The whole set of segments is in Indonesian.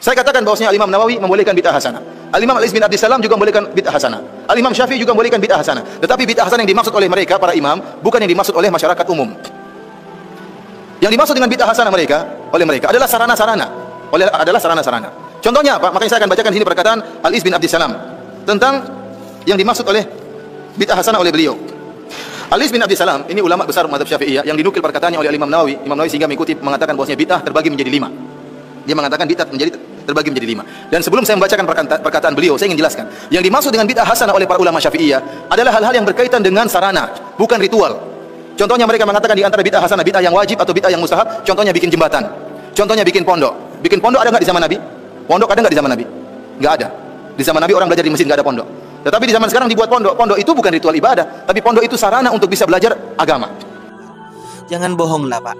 Saya katakan bahwasanya Al-Imam Nawawi membolehkan bid'ah hasanah. Al-Imam Al-Iz bin Abdissalam juga membolehkan bid'ah hasanah. Al-Imam Syafi'i juga membolehkan bid'ah hasanah. Tetapi bid'ah hasanah yang dimaksud oleh mereka para imam bukan yang dimaksud oleh masyarakat umum. Yang dimaksud dengan bid'ah hasanah oleh mereka adalah sarana-sarana. Contohnya apa? Makanya saya akan bacakan di sini perkataan Al-Iz bin Abdissalam tentang yang dimaksud oleh bid'ah hasanah oleh beliau. Al-Iz bin Abdissalam ini ulama besar mazhab Syafi'iyah yang dinukil perkataannya oleh Imam Nawawi. Imam Nawawi sehingga mengikuti mengatakan bahwasanya bid'ah terbagi menjadi 5. Dia mengatakan bid'ah terbagi menjadi 5. Dan sebelum saya membacakan perkataan beliau, saya ingin jelaskan. Yang dimaksud dengan bid'ah hasanah oleh para ulama Syafi'iyah adalah hal-hal yang berkaitan dengan sarana, bukan ritual. Contohnya mereka mengatakan di antara bid'ah hasanah, bid'ah yang wajib atau bid'ah yang mustahab. Contohnya bikin jembatan. Contohnya bikin pondok. Bikin pondok ada nggak di zaman Nabi? Pondok ada nggak di zaman Nabi? Nggak ada. Di zaman Nabi orang belajar di masjid nggak ada pondok. Tetapi di zaman sekarang dibuat pondok. Pondok itu bukan ritual ibadah, tapi pondok itu sarana untuk bisa belajar agama. Jangan bohong lah Pak.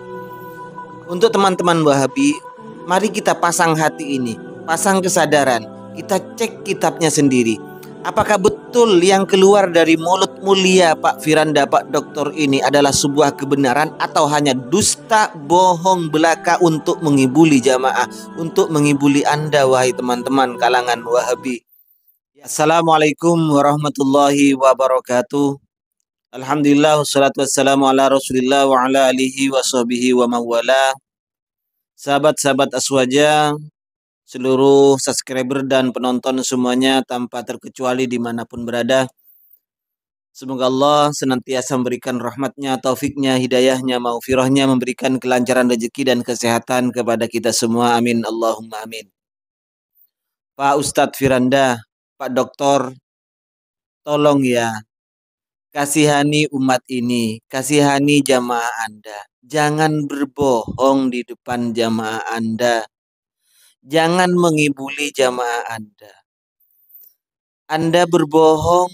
Untuk teman-teman Wahabi, mari kita pasang hati ini, pasang kesadaran, kita cek kitabnya sendiri. Apakah betul yang keluar dari mulut mulia Pak Firanda, Pak Doktor ini adalah sebuah kebenaran atau hanya dusta, bohong belaka untuk mengibuli jamaah, untuk mengibuli Anda wahai teman-teman kalangan Wahabi. Assalamualaikum warahmatullahi wabarakatuh. Alhamdulillah wassalatu wassalamu ala Rasulillah wa ala alihi wa sahbihi wa mawala. Sahabat-sahabat Aswaja, seluruh subscriber dan penonton semuanya tanpa terkecuali dimanapun berada, semoga Allah senantiasa memberikan rahmatnya, taufiknya, hidayahnya, maghfirahnya, memberikan kelancaran rezeki dan kesehatan kepada kita semua. Amin Allahumma amin. Pak Ustadz Firanda, Pak Doktor, tolong ya, kasihani umat ini, kasihani jamaah Anda. Jangan berbohong di depan jamaah Anda. Jangan mengibuli jamaah Anda. Anda berbohong,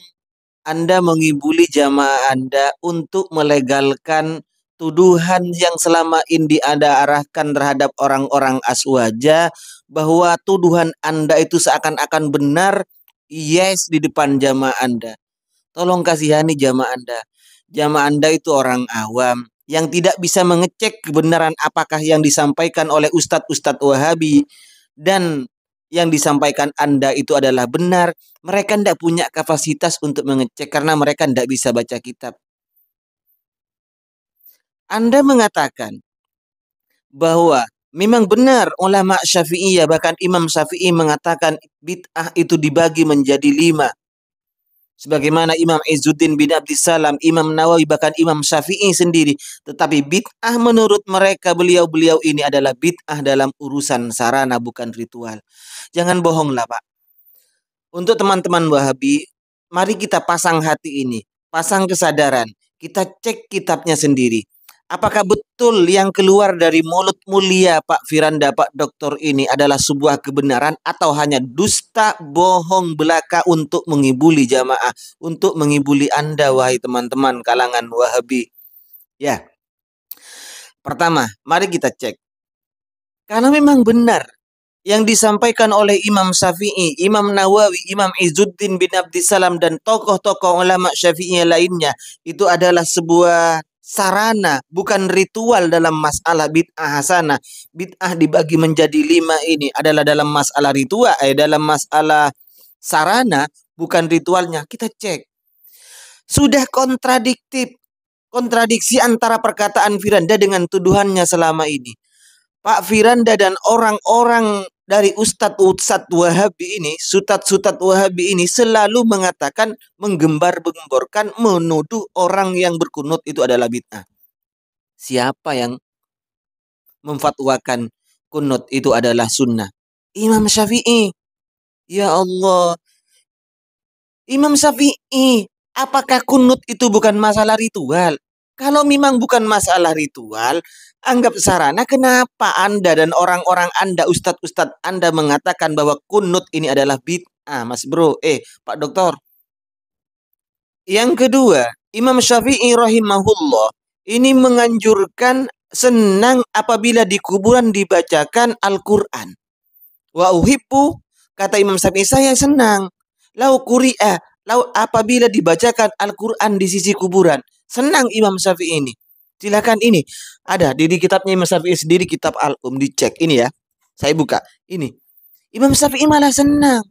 Anda mengibuli jamaah Anda untuk melegalkan tuduhan yang selama ini Anda arahkan terhadap orang-orang Aswaja, bahwa tuduhan Anda itu seakan-akan benar, yes, di depan jamaah Anda. Tolong kasihani jamaah Anda. Jamaah Anda itu orang awam yang tidak bisa mengecek kebenaran apakah yang disampaikan oleh ustadz-ustadz Wahabi dan yang disampaikan Anda itu adalah benar. Mereka tidak punya kapasitas untuk mengecek karena mereka tidak bisa baca kitab. Anda mengatakan bahwa memang benar ulama Syafi'iyah, bahkan Imam Syafi'i mengatakan bid'ah itu dibagi menjadi 5. Sebagaimana Imam Izzuddin bin Abdissalam, Imam Nawawi, bahkan Imam Syafi'i sendiri. Tetapi bid'ah menurut mereka, beliau-beliau ini adalah bid'ah dalam urusan sarana, bukan ritual. Jangan bohonglah Pak. Untuk teman-teman Wahabi, mari kita pasang hati ini, pasang kesadaran, kita cek kitabnya sendiri. Apakah betul yang keluar dari mulut mulia Pak Firanda, Pak Doktor ini adalah sebuah kebenaran atau hanya dusta, bohong belaka untuk mengibuli jamaah, untuk mengibuli Anda wahai teman-teman kalangan Wahabi? Ya. Pertama, mari kita cek. Karena memang benar yang disampaikan oleh Imam Syafi'i, Imam Nawawi, Imam Izzuddin bin Abdissalam dan tokoh-tokoh ulama Syafi'i lainnya itu adalah sebuah sarana, bukan ritual dalam masalah bid'ah hasanah. Bid'ah dibagi menjadi 5 ini adalah dalam masalah ritual, dalam masalah sarana, bukan ritualnya. Kita cek. Sudah kontradiksi antara perkataan Firanda dengan tuduhannya selama ini. Pak Firanda dan orang-orang dari Ustadz Wahabi ini, Sutat Wahabi ini selalu mengatakan, menggembar-gemborkan, menuduh orang yang berkunut itu adalah bid'ah. Siapa yang memfatwakan kunut itu adalah sunnah? Imam Syafi'i. Ya Allah. Imam Syafi'i. Apakah kunut itu bukan masalah ritual? Kalau memang bukan masalah ritual, anggap sarana, kenapa Anda dan orang-orang Anda, ustadz-ustadz Anda mengatakan bahwa kunut ini adalah bid'ah, Mas Bro? Pak Doktor. Yang kedua, Imam Syafi'i rahimahullah ini menganjurkan senang apabila di kuburan dibacakan Al-Quran. Wa uhibbu, kata Imam Syafi'i, saya senang. Apabila dibacakan Al-Quran di sisi kuburan. Senang Imam Syafi'i ini. Silakan, ini ada di kitabnya Imam Syafi'i sendiri, kitab Al-Um, dicek ini ya. Saya buka. Ini Imam Syafi'i malah senang.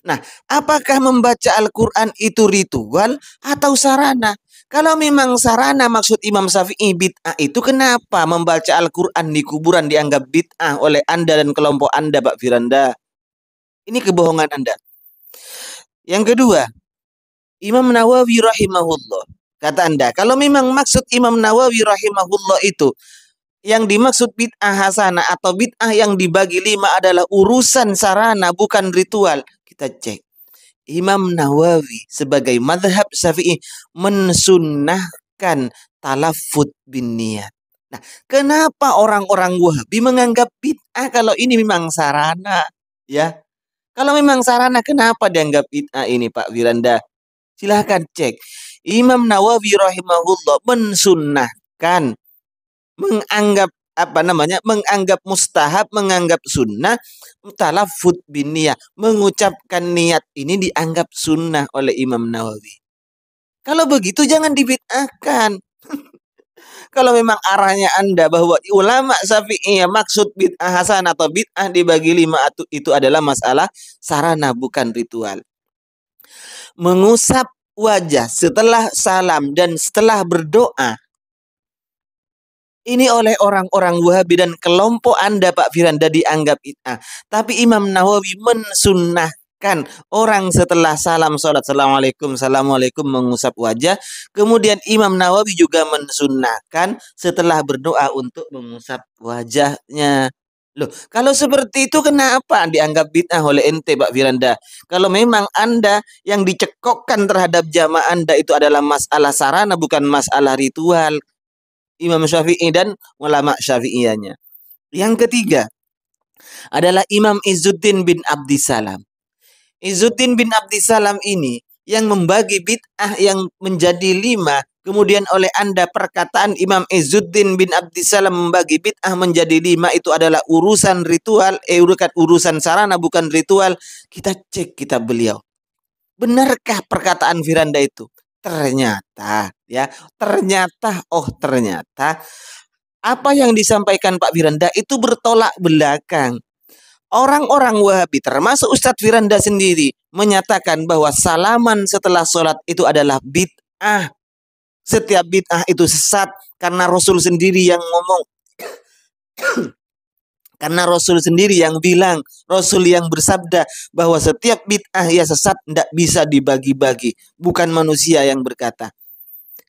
Nah, apakah membaca Al-Quran itu ritual atau sarana? Kalau memang sarana maksud Imam Syafi'i bid'ah itu, kenapa membaca Al-Quran di kuburan dianggap bid'ah oleh Anda dan kelompok Anda, Pak Firanda? Ini kebohongan Anda. Yang kedua, Imam Nawawi rahimahullah. Kata Anda, kalau memang maksud Imam Nawawi rahimahullah itu, yang dimaksud bid'ah hasanah atau bid'ah yang dibagi 5 adalah urusan sarana bukan ritual. Kita cek. Imam Nawawi sebagai madhab Syafi'i mensunnahkan talafut bin niat. Nah, kenapa orang-orang Wahabi menganggap bid'ah kalau ini memang sarana? Ya, kalau memang sarana, kenapa dianggap bid'ah ini, Pak Wiranda? Silahkan cek. Imam Nawawi rahimahullah mensunnahkan, menganggap menganggap mustahab, menganggap sunnah talafut bin niyah, mengucapkan niat ini dianggap sunnah oleh Imam Nawawi. Kalau begitu jangan dibid'ahkan. Kalau memang arahnya Anda bahwa ulama Syafi'iyah maksud bid'ah hasan atau bid'ah dibagi 5 itu adalah masalah sarana bukan ritual. Mengusap wajah setelah salam dan setelah berdoa, ini oleh orang-orang Wahabi dan kelompok Anda, Pak Firanda, dianggap bid'ah. Tapi Imam Nawawi mensunnahkan orang setelah salam salat assalamualaikum, assalamualaikum mengusap wajah. Kemudian Imam Nawawi juga mensunnahkan setelah berdoa untuk mengusap wajahnya. Loh, kalau seperti itu kenapa dianggap bid'ah oleh ente, Pak Firanda? Kalau memang Anda yang dicekokkan terhadap jamaah Anda itu adalah masalah sarana bukan masalah ritual. Imam Syafi'i dan ulama Syafi'iyahnya. Yang ketiga adalah Imam Izzuddin bin Abdissalam. Izzuddin bin Abdissalam ini yang membagi bid'ah yang menjadi 5. Kemudian oleh Anda perkataan Imam Izzuddin bin Abdissalam membagi bid'ah menjadi 5 itu adalah urusan ritual, urusan sarana bukan ritual. Kita cek kitab beliau. Benarkah perkataan Firanda itu? Ternyata apa yang disampaikan Pak Firanda itu bertolak belakang. Orang-orang Wahabi termasuk Ustadz Firanda sendiri menyatakan bahwa salaman setelah sholat itu adalah bid'ah. Setiap bid'ah itu sesat karena Rasul sendiri yang ngomong. Karena Rasul sendiri yang bilang, Rasul yang bersabda bahwa setiap bid'ah ya sesat, tidak bisa dibagi-bagi. Bukan manusia yang berkata.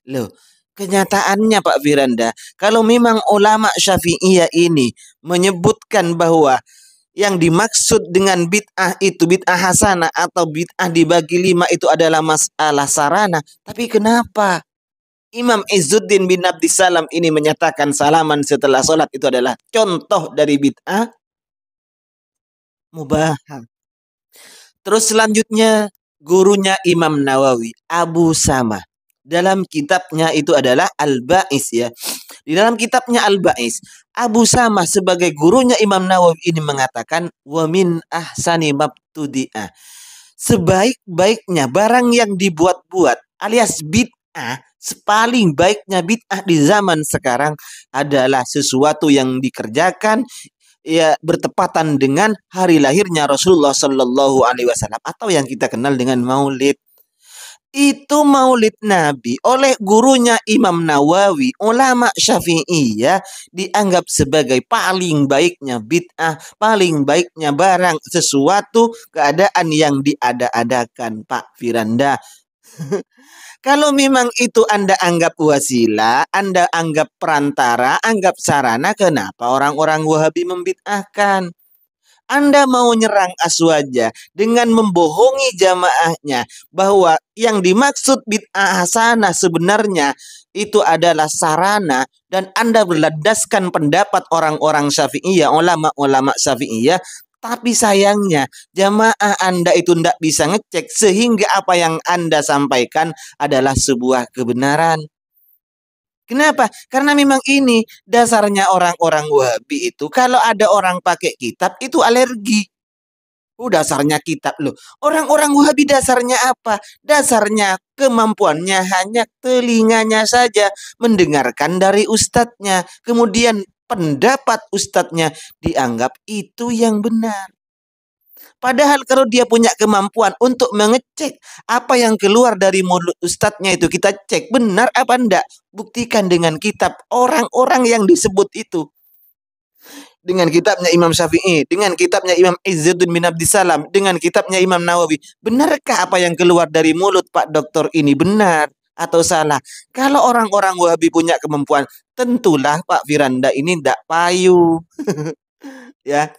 Loh, kenyataannya Pak Firanda, kalau memang ulama Syafi'iyah ini menyebutkan bahwa yang dimaksud dengan bid'ah itu bid'ah hasanah atau bid'ah dibagi 5 itu adalah masalah sarana, tapi kenapa Imam Izzuddin bin Abdissalam ini menyatakan salaman setelah sholat itu adalah contoh dari bid'ah mubah? Terus selanjutnya gurunya Imam Nawawi, Abu Samah, dalam kitabnya itu adalah Al-Ba'is ya. Di dalam kitabnya Al-Ba'is, Abu Samah sebagai gurunya Imam Nawawi ini mengatakan wa min ahsani mabtudi'ah. Sebaik-baiknya barang yang dibuat-buat alias bid'ah, paling baiknya bid'ah di zaman sekarang adalah sesuatu yang dikerjakan ya bertepatan dengan hari lahirnya Rasulullah Shallallahu Alaihi Wasallam atau yang kita kenal dengan Maulid. Itu Maulid Nabi oleh gurunya Imam Nawawi, ulama Syafi'iyah, dianggap sebagai paling baiknya bid'ah, paling baiknya barang, sesuatu keadaan yang diada-adakan, Pak Firanda. Kalau memang itu Anda anggap wasilah, Anda anggap perantara, anggap sarana, kenapa orang-orang Wahabi membid'ahkan? Anda mau nyerang Aswaja dengan membohongi jamaahnya bahwa yang dimaksud bid'ah hasanah sebenarnya itu adalah sarana, dan Anda berlandaskan pendapat orang-orang Syafi'iyah, ulama-ulama Syafi'iyah. Tapi sayangnya jamaah Anda itu tidak bisa ngecek sehingga apa yang Anda sampaikan adalah sebuah kebenaran. Kenapa? Karena memang ini dasarnya orang-orang Wahabi itu kalau ada orang pakai kitab itu alergi. Dasarnya kitab loh. Orang-orang Wahabi dasarnya apa? Dasarnya kemampuannya hanya telinganya saja mendengarkan dari ustadznya. Kemudian pendapat ustadznya dianggap itu yang benar. Padahal kalau dia punya kemampuan untuk mengecek apa yang keluar dari mulut ustadznya itu, kita cek benar apa enggak. Buktikan dengan kitab orang-orang yang disebut itu. Dengan kitabnya Imam Syafi'i, dengan kitabnya Imam Izzuddin bin Abdissalam, dengan kitabnya Imam Nawawi. Benarkah apa yang keluar dari mulut Pak Doktor ini benar atau salah? Kalau orang-orang Wahabi punya kemampuan, tentulah Pak Firanda ini tidak payu. Ya,